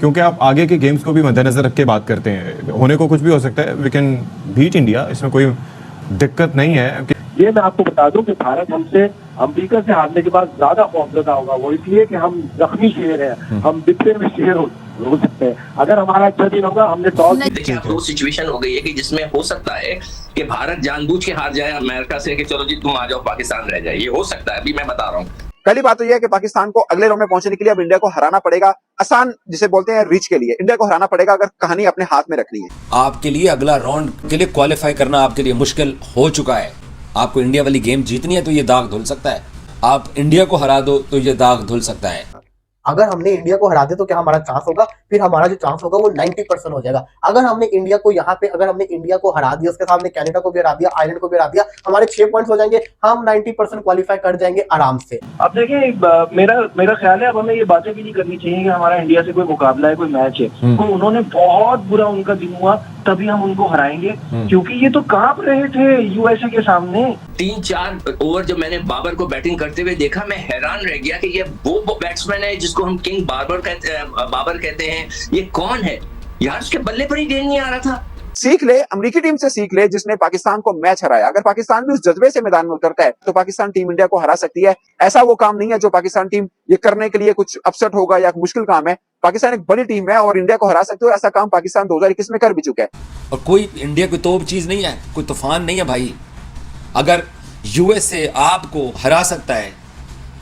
क्योंकि आप आगे के गेम्स को भी मद्देनजर रख के बात करते हैं, होने को कुछ भी हो सकता है। वी कैन बीट इंडिया, इसमें कोई दिक्कत नहीं है। ये मैं आपको बता दूं कि भारत हमसे अमेरिका से हारने के बाद ज्यादा खौफजदा होगा। वो इसलिए कि हम जख्मी शेर हैं, हम बिखरे हुए शेर हो सकते हैं। अगर हमारा अच्छा दिन होगा, हमने टॉस देखिए, अब वो सिचुएशन हो गई है कि जिसमें हो सकता है कि भारत जानबूझ के हार जाए अमेरिका से कि चलो जी तुम आ जाओ, पाकिस्तान रह जाए। ये हो सकता है, अभी मैं बता रहा हूँ। पहली बात तो यह है कि पाकिस्तान को अगले राउंड में पहुंचने के लिए अब इंडिया को हराना पड़ेगा। आसान जिसे बोलते हैं रिच के लिए इंडिया को हराना पड़ेगा अगर कहानी अपने हाथ में रखनी है। आपके लिए अगला राउंड के लिए क्वालिफाई करना आपके लिए मुश्किल हो चुका है। आपको इंडिया वाली गेम जीतनी है तो ये दाग धुल सकता है। आप इंडिया को हरा दो तो ये दाग धुल सकता है। अगर हमने इंडिया को हरा दिया तो क्या हमारा चांस होगा? फिर हमारा जो चांस होगा वो 90% हो जाएगा। अगर हमने इंडिया को यहाँ पे अगर हमने इंडिया को हरा दिया, उसके सामने कनाडा को भी हरा दिया, आयरलैंड को भी हरा दिया, हमारे 6 पॉइंट्स हो जाएंगे, हम 90% क्वालिफाई कर जाएंगे आराम से। अब देखिए, मेरा ख्याल है अब हमें ये बातें भी नहीं करनी चाहिए कि हमारा इंडिया से कोई मुकाबला है, कोई मैच है। तो उन्होंने बहुत बुरा उनका दिन हुआ, तभी हम उनको हराएंगे, क्योंकि ये तो कांप रहे थे यूएसए के सामने। 3-4 ओवर जब मैंने बाबर को बैटिंग करते हुए देखा, मैं हैरान रह गया कि ये वो बैट्समैन है जिसको हम किंग बाबर कहते हैं। ये कौन है यार? उसके बल्ले पर ही गेंद नहीं आ रहा था। सीख ले, अमेरिकी टीम से सीख ले जिसने पाकिस्तान को मैच हराया। अगर पाकिस्तान भी उस जज्बे से मैदान में उतरता है तो पाकिस्तान टीम इंडिया को हरा सकती है। ऐसा वो काम नहीं है जो पाकिस्तान टीम ये करने के लिए कुछ अपसेट होगा या मुश्किल काम है। पाकिस्तान एक बड़ी टीम है और इंडिया को हरा सकते हो। ऐसा काम पाकिस्तान 2021 में कर भी चुका है। और कोई इंडिया कोई तोप चीज नहीं है, कोई तूफान नहीं है भाई। अगर यूएसए आपको हरा सकता है,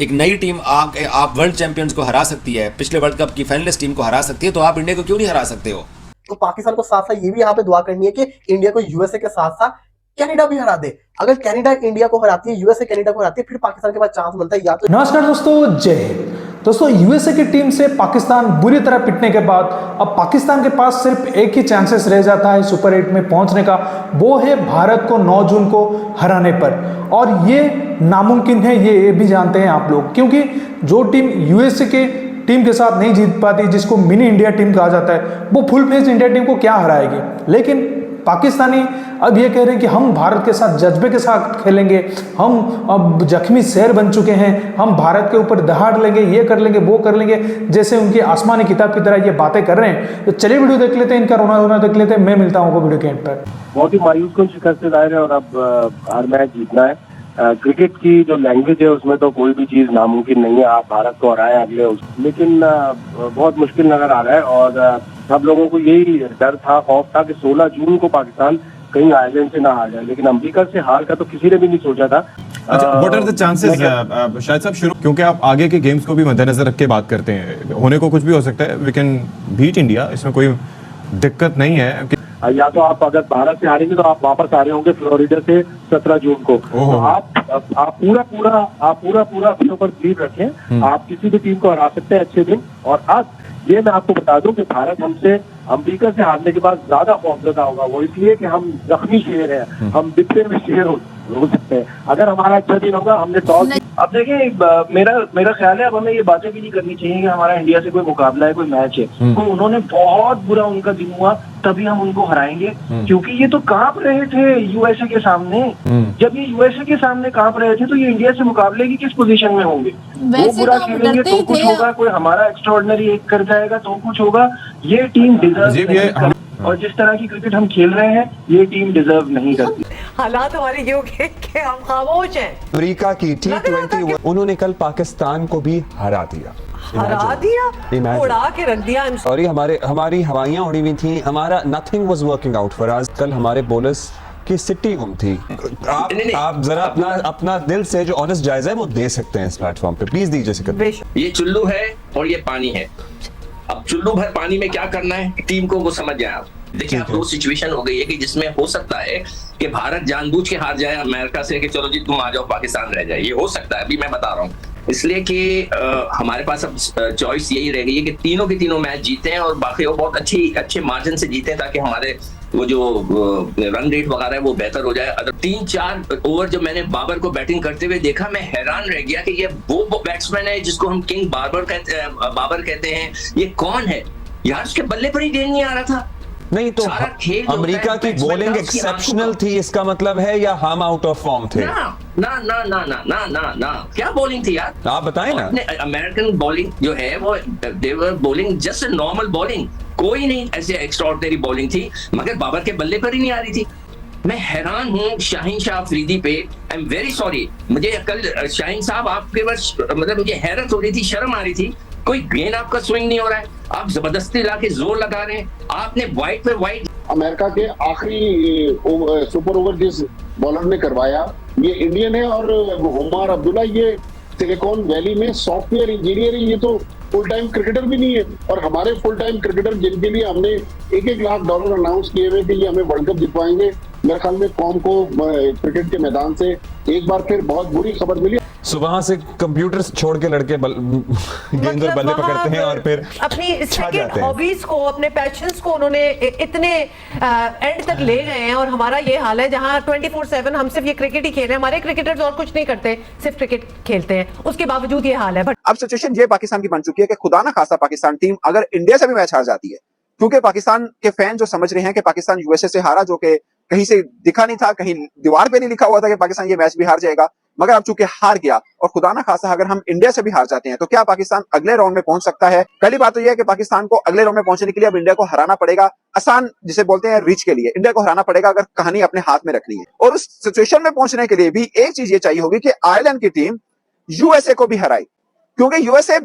एक नई टीम आप वर्ल्ड चैंपियंस को हरा सकती है, पिछले वर्ल्ड कप की फाइनलिस्ट टीम को हरा सकती है, तो आप इंडिया को क्यों नहीं हरा सकते हो? तो पाकिस्तान को साथ साथ ये भी यहाँ पे दुआ करनी है कि इंडिया को यूएसए के साथ साथ कनाडा भी हरा दे। अगर कनाडा इंडिया को हराती है, यूएसए कनाडा को हराती है, फिर पाकिस्तान के पास चांस बनता है या तो। नमस्कार दोस्तों, जय हिंद। दोस्तों, यूएसए की टीम से पाकिस्तान बुरी तरह पिटने के बाद अब पाकिस्तान के पास सिर्फ एक ही चांसेस रह जाता है सुपर 8 में पहुंचने का, वो है भारत को 9 जून को हराने पर। और ये नामुमकिन है, ये भी जानते हैं आप लोग, क्योंकि जो टीम यूएसए के टीम के साथ नहीं जीत पाती, जिसको मिनी इंडिया टीम कहा जाता है, वो फुल फ्लेज इंडिया टीम को क्या हराएगी। लेकिन पाकिस्तानी अब ये कह रहे हैं कि हम भारत के साथ जज्बे के साथ खेलेंगे, हम अब जख्मी शेर बन चुके हैं, हम भारत के ऊपर दहाड़ लेंगे, ये कर लेंगे, वो कर लेंगे, जैसे उनकी आसमानी किताब की तरह ये बातें कर रहे हैं। तो चलिए वीडियो देख लेते हैं, इनका रोना धोना देख लेते हैं। मैं मिलता हूँ वीडियो के एंड पर। बहुत ही मायूस कुन शिकस्त से जाहिर है और अब हर मैच जीतना है। क्रिकेट की जो लैंग्वेज है उसमें तो कोई भी चीज नामुमकिन नहीं है। आप भारत को हराएं अगले, लेकिन बहुत मुश्किल नजर आ रहा है। और सब लोगों को यही डर था, खौफ था कि 16 जून को पाकिस्तान कहीं आयरलैंड से ना हार जाए, लेकिन अमेरिका से हार का तो किसी ने भी नहीं सोचा था। अच्छा, व्हाट आर द चांसेस शायद साहब शुरू, क्योंकि आप आगे के गेम्स को भी मद्देनजर रख के बात करते हैं, होने को कुछ भी हो सकता है। वी कैन बीट इंडिया, इसमें कोई दिक्कत नहीं है। या तो आप अगर भारत से हारेंगे तो आप वापस आ रहे होंगे फ्लोरिडा से 17 जून को। तो आप पूरा अपने ऊपर बिलीव रखें। आप किसी भी टीम को हरा सकते हैं अच्छे दिन। और आज ये मैं आपको बता दूं कि भारत हमसे अमेरिका से हारने के बाद ज्यादा खौफजदा होगा। वो इसलिए कि हम जख्मी शेर हैं, हम बिखरे हुए शेर हो सकते हैं। अगर हमारा अच्छा दिन होगा, हमने टॉस। अब देखिए, मेरा ख्याल है अब हमें ये बातें भी नहीं करनी चाहिए कि हमारा इंडिया से कोई मुकाबला है, कोई मैच है। तो उन्होंने बहुत बुरा उनका दिन हुआ, तभी हम उनको हराएंगे, क्योंकि ये तो कांप रहे थे यूएसए के सामने। जब ये यूएसए के सामने कांप रहे थे तो ये इंडिया से मुकाबले की किस पोजीशन में होंगे? वो बुरा खेलेंगे तो कुछ होगा, कोई हमारा एक्स्ट्राऑर्डिनरी एक कर जाएगा तो कुछ होगा। ये टीम डिजर्व नहीं करती। और जिस तरह की क्रिकेट हम खेल रहे हैं, ये टीम डिजर्व नहीं करती। हालात हमारे ये हो गए कि हम खामोश हैं। अमेरिका की T20 उन्होंने कल पाकिस्तान को भी हरा दिया, उड़ा के रख दिया। सॉरी, हमारी हवाइयां उड़ी हुई थी, हमारा nothing was working out for us. कल हमारे बॉलर्स की सिटी गुम थी। आप जरा अपना दिल से जो ऑनेस्ट जायजा है वो दे सकते हैं इस प्लेटफॉर्म पे, प्लीज दीजिए। ये चुल्लू है और ये पानी है। अब चुल्लू भर पानी में क्या करना है टीम को, वो समझ जाए आप। देखिए, अब वो सिचुएशन हो गई है कि जिसमें हो सकता है कि भारत जानबूझ के हार जाए अमेरिका से कि चलो जी तुम आ जाओ, पाकिस्तान रह जाए। ये हो सकता है, अभी मैं बता रहा हूँ। इसलिए कि हमारे पास अब चॉइस यही रह गई है कि तीनों के तीनों मैच जीते हैं और बाकी वो बहुत अच्छे मार्जिन से जीते हैं, ताकि हमारे वो जो रन रेट वगैरह है वो बेहतर हो जाए। अगर 3-4 ओवर जब मैंने बाबर को बैटिंग करते हुए देखा, मैं हैरान रह गया कि ये वो बैट्समैन है जिसको हम किंग बाबर कहते हैं। ये कौन है यार? उसके बल्ले पर ही गेंद नहीं आ रहा था। नहीं तो सारा खेल जो अमेरिका होता की है, batsman बॉलिंग का उसकी एक्सेप्शनल आंखों थी, इसका मतलब है, या हम आउट ऑफ फॉर्म थे? ना ना ना ना ना ना ना ना क्या बॉलिंग थी यार, आप बताएं ना। अमेरिकन बॉलिंग जो है वो they were bowling just a normal bowling, कोई नहीं ऐसे एक्स्ट्राऑर्डिनरी बॉलिंग थी, मगर बाबर के बल्ले पर ही नहीं आ रही थी। मैं हैरान हूँ शाहीन शाह अफरीदी पे, आई एम वेरी सॉरी, मुझे कल शाहीन साहब आपके बस मतलब मुझे हैरत हो रही थी, शर्म आ रही थी, कोई गेंद आपका स्विंग नहीं हो रहा है, आप जबरदस्ती लाके जोर लगा रहे हैं, आपने वाइड पे वाइड। अमेरिका के आखिरी सुपर ओवर जिस बॉलर ने करवाया ये इंडियन है, और उमर अब्दुल्ला ये सिलिकॉन वैली में सॉफ्टवेयर इंजीनियर है, ये तो फुल टाइम क्रिकेटर भी नहीं है। और हमारे फुल टाइम क्रिकेटर जिनके लिए हमने $1-1 लाख अनाउंस किए हुए कि ये हमें वर्ल्ड कप जितवाएंगे, मेरे ख्याल में कौम को क्रिकेट के मैदान से एक बार फिर बहुत बुरी खबर मिली। सुबह से कंप्यूटर छोड़ के लड़के गेंद और बल्ले पकड़ते हैं और फिर अपनी सेकंड हॉबीज को, अपने पैशंस को उन्होंने इतने एंड तक ले गए हैं, और हमारा ये हाल है जहां 24/7 हम सिर्फ ये क्रिकेट ही खेल रहे हैं, हमारे क्रिकेटर्स और कुछ नहीं करते, सिर्फ क्रिकेट खेलते हैं, उसके बावजूद ये हाल है। बट अब सिचुएशन ये पाकिस्तान की बन चुकी है कि खुदा ना खासा पाकिस्तान टीम अगर इंडिया से भी मैच हार जाती है, क्योंकि पाकिस्तान के फैन जो समझ रहे हैं कि पाकिस्तान यूएसए से हारा, जो कि कहीं से दिखा नहीं था, कहीं दीवार पे नहीं लिखा हुआ था कि पाकिस्तान ये मैच भी हार जाएगा, मगर अब चूंकि हार गया, और खुदा ना खासा अगर हम इंडिया से भी हार जाते हैं तो क्या पाकिस्तान अगले राउंड में पहुंच सकता है? पहली बात तो यह है कि पाकिस्तान को अगले राउंड में पहुंचने के लिए अब इंडिया को हराना पड़ेगा, आसान जिसे बोलते हैं रिच के लिए इंडिया को हराना पड़ेगा अगर कहानी अपने हाथ में रखनी है। और उस सिचुएशन में पहुंचने के लिए भी एक चीज ये चाहिए होगी कि आयरलैंड की टीम यूएसए को भी हराई, क्योंकि यूएसए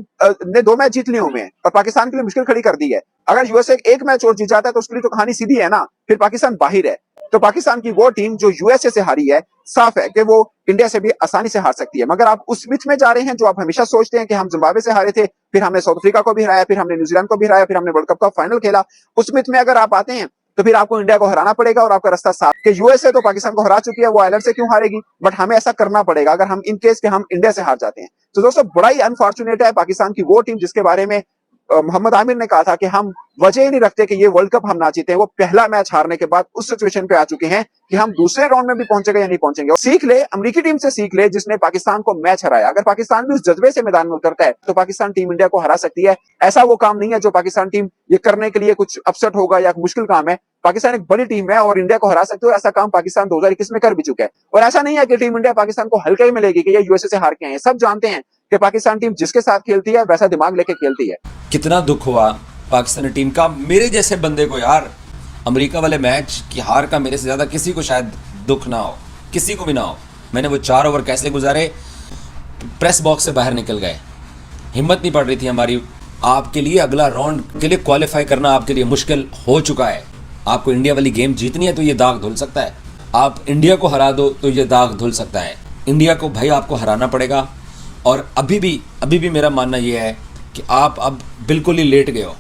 ने 2 मैच जीत लिए हुए हैं और पाकिस्तान के लिए मुश्किल खड़ी कर दी है। अगर यूएसए 1 मैच और जीत जाता है तो उसके लिए तो कहानी सीधी है ना, फिर पाकिस्तान बाहर है। तो पाकिस्तान की वो टीम जो यूएसए से हारी है, साफ है कि वो इंडिया से भी आसानी से हार सकती है। मगर आप उस मिथ में जा रहे हैं जो आप हमेशा सोचते हैं कि हम जिम्बाब्वे से हारे थे, फिर हमने साउथ अफ्रीका को भी हराया, फिर हमने न्यूजीलैंड को भी हराया, फिर हमने वर्ल्ड कप का फाइनल खेला। उस मिथ में अगर आप आते हैं तो फिर आपको इंडिया को हराना पड़ेगा, और आपका रास्ता साफ कि यूएसए तो पाकिस्तान को हरा चुकी है, वो आयरलैंड से क्यों हारेगी, बट हमें ऐसा करना पड़ेगा अगर हम इन केस के हम इंडिया से हार जाते हैं। तो दोस्तों बड़ा ही अनफॉर्चुनेट है पाकिस्तान की वो टीम जिसके बारे में मोहम्मद आमिर ने कहा था कि हम वजह ही नहीं रखते कि ये वर्ल्ड कप हम ना जीते। वो पहला मैच हारने के बाद उस सिचुएशन पे आ चुके हैं कि हम दूसरे राउंड में भी पहुंचेंगे या नहीं पहुंचेंगे। और सीख ले, अमेरिकी टीम से सीख ले जिसने पाकिस्तान को मैच हराया। अगर पाकिस्तान भी उस जज्बे से मैदान में उतरता है तो पाकिस्तान टीम इंडिया को हरा सकती है। ऐसा वो काम नहीं है जो पाकिस्तान टीम ये करने के लिए कुछ अपसेट होगा या मुश्किल काम है। पाकिस्तान एक बड़ी टीम है और इंडिया को हरा सकती है, और ऐसा काम पाकिस्तान 2021 में कर भी चुका है। और ऐसा नहीं है कि टीम इंडिया पाकिस्तान को हल्के ही मिलेगी कि ये यूएसए से हार के आए हैं। सब जानते हैं कि पाकिस्तान टीम जिसके साथ खेलती है वैसा दिमाग लेके खेलती है। कितना दुख हुआ पाकिस्तानी टीम का, मेरे जैसे बंदे को यार, अमेरिका वाले मैच की हार का मेरे से ज़्यादा किसी को शायद दुख ना हो, किसी को भी ना हो। मैंने वो 4 ओवर कैसे गुजारे, प्रेस बॉक्स से बाहर निकल गए, हिम्मत नहीं पड़ रही थी हमारी। आपके लिए अगला राउंड के लिए क्वालिफाई करना आपके लिए मुश्किल हो चुका है। आपको इंडिया वाली गेम जीतनी है तो ये दाग धुल सकता है, आप इंडिया को हरा दो तो ये दाग धुल सकता है। इंडिया को भाई आपको हराना पड़ेगा। और अभी भी मेरा मानना ये है कि आप अब बिल्कुल ही लेट गए हो।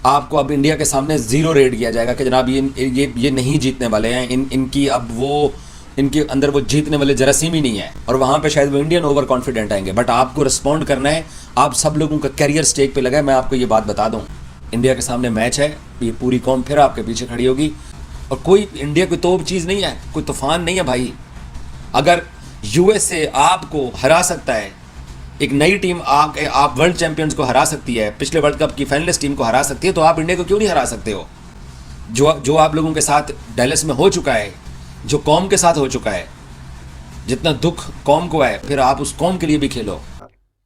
आपको अब इंडिया के सामने 0 रेट किया जाएगा कि जनाब ये नहीं जीतने वाले हैं, इनकी अब वो इनके अंदर वो जीतने वाले जरासीम ही नहीं है। और वहाँ पे शायद वो इंडियन ओवर कॉन्फिडेंट आएंगे, बट आपको रिस्पॉन्ड करना है। आप सब लोगों का कैरियर स्टेक पे लगा है। मैं आपको ये बात बता दूँ, इंडिया के सामने मैच है, ये पूरी कौम फिर आपके पीछे खड़ी होगी। और कोई इंडिया कोई तोप चीज़ नहीं है, कोई तूफान नहीं है भाई। अगर यूएसए आपको हरा सकता है, एक नई टीम आप वर्ल्ड चैंपियंस को हरा सकती है, पिछले वर्ल्ड कप की फाइनलिस्ट टीम को हरा सकती है, तो आप इंडिया को क्यों नहीं हरा सकते हो? जो आप लोगों के साथ डैलस में हो चुका है, जो कौम के साथ हो चुका है, जितना दुख कौम को है, फिर आप उस कौम के लिए भी खेलो।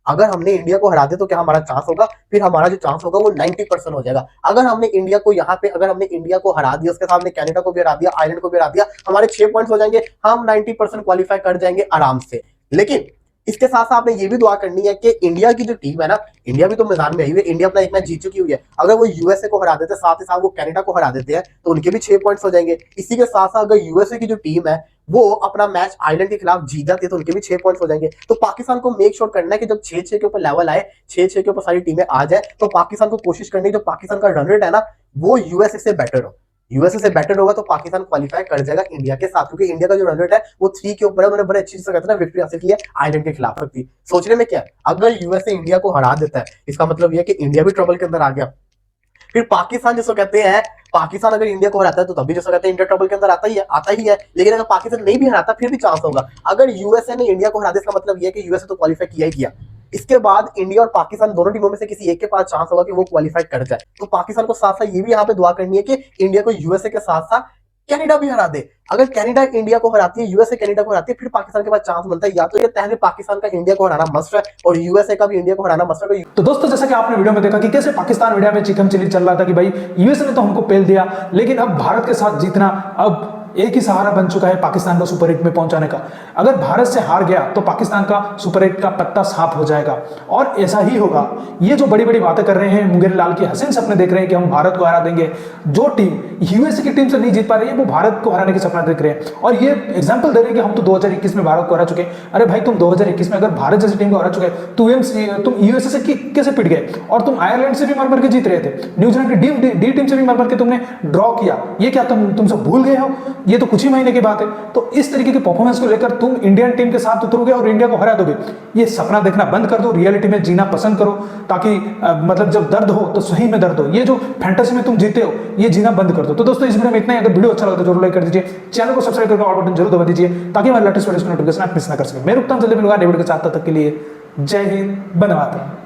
अगर हमने इंडिया को हरा दिया तो क्या हमारा चांस होगा? फिर हमारा जो चांस होगा वो 90% हो जाएगा। अगर हमने इंडिया को यहाँ पे अगर हमने इंडिया को हरा दिया, उसके सामने कनाडा को भी हरा दिया, आयरलैंड को भी हरा दिया, हमारे 6 पॉइंट्स हो जाएंगे, हम 90% क्वालिफाई कर जाएंगे आराम से। लेकिन इसके साथ साथ आपने ये भी दुआ करनी है कि इंडिया की जो टीम है ना, इंडिया भी तो मैदान में आई हुई है, इंडिया अपना 1 मैच जीत चुकी हुई है। अगर वो यूएसए को हरा देते, साथ ही साथ वो कनाडा को हरा देते हैं, तो उनके भी 6 पॉइंट्स हो जाएंगे। इसी के साथ साथ अगर यूएसए की जो टीम है वो अपना मैच आयरलैंड के खिलाफ जीत जाती है तो उनके भी 6 पॉइंट्स हो जाएंगे। तो पाकिस्तान को मेक श्योर करना है कि जब 6-6 के ऊपर लेवल आए, 6-6 के ऊपर सारी टीमें आ जाए, तो पाकिस्तान को कोशिश करनी है जो पाकिस्तान का रन रेट है ना वो यूएसए से बेटर हो। यूएसए से बेटर होगा तो पाकिस्तान क्वालिफाई कर जाएगा इंडिया के साथ, क्योंकि इंडिया का जो रन रेट है वो 3 के ऊपर है। उन्होंने बड़े अच्छी से कहते हैं विक्ट्री हासिल की है आयरलैंड के खिलाफ तक। सोचने में क्या है, अगर यूएसए इंडिया को हरा देता है इसका मतलब यह है कि इंडिया भी ट्रबल के अंदर आ गया। फिर पाकिस्तान जिसको कहते हैं, पाकिस्तान अगर इंडिया को हराता है तो तभी जिसको कहते हैं इंडिया ट्रबल के अंदर आता ही है। लेकिन अगर पाकिस्तान नहीं भी हराता फिर भी चांस होगा। अगर यूएसए ने इंडिया को हरा दिया इसका मतलब यह है कि यूएसए तो क्वालिफाई किया ही किया। इसके बाद इंडिया और पाकिस्तान दोनों टीमों में से किसी एक के पास चांस होगा कि वो क्वालिफाई कर जाए। तो पाकिस्तान को साथ साथ ये भी यहाँ पे दुआ करनी है कि इंडिया को यूएसए के साथ साथ कनाडा भी हरा दे। अगर कनाडा इंडिया को हराती है, यूएसए कनाडा को हराती है, फिर पाकिस्तान के पास चांस बनता है। या तो ये पहले पाकिस्तान का इंडिया को हराना मस्ट है और यूएसए का भी इंडिया को हराना मस्ट है। तो दोस्तों, जैसा कि आपने वीडियो में देखा कि कैसे पाकिस्तान मीडिया में चिकन चिली चल रहा था कि भाई यूएसए ने तो हमको पेल दिया, लेकिन अब भारत के साथ जीतना अब एक ही सहारा बन चुका है पाकिस्तान को सुपर 8 में पहुंचाने का। अगर भारत से हार गया तो पाकिस्तान का सुपर 8 का पत्ता साफ हो जाएगा और ऐसा ही होगा। ये जो बड़ी बड़ी बातें कर रहे हैं, मुंगेर लाल की हसीन सपने देख रहे हैं कि हम भारत को हरा देंगे। जो टीम यूएसए की टीम से नहीं जीत पा रही है वो भारत को हराने के सपना देख रहे हैं और ये एग्जाम्पल दे रहे हैं कि हम तो 2021 में भारत को हरा चुके। अरे भाई, तुम 2021 में अगर भारत जैसी टीम को हरा चुके तुम यूएसए से कैसे पिट गए? और तुम आयरलैंड से भी मर मर के जीत रहे थे, न्यूजीलैंड की डी टीम से भी मर मर के तुमने ड्रॉ किया। ये क्या तुम सब भूल गए हो? ये तो कुछ ही महीने की बात है। तो इस तरीके के परफॉर्मेंस को लेकर तुम इंडियन टीम के साथ उतरोगे और इंडिया को हरा दोगे। ये सपना देखना बंद कर दो, रियलिटी में जीना पसंद करो, ताकि मतलब जब दर्द हो तो सही में दर्द हो। ये जो फैंटेसी में तुम जीते हो ये जीना बंद कर दो। तो दोस्तों, इस वीडियो में इतना ही। अगर वीडियो अच्छा लगा तो जरूर लाइक कर दीजिए, चैनल को सब्सक्राइब करके ऑल बटन जरूर दबा दीजिए ताकि हमारे लेटेस्ट वीडियोस की नोटिफिकेशन आप मिस ना कर सके। मैं रुकता हूं, जल्दी मिलूंगा नए वीडियो के साथ। तब तक के लिए जय हिंद, वंदे मातरम।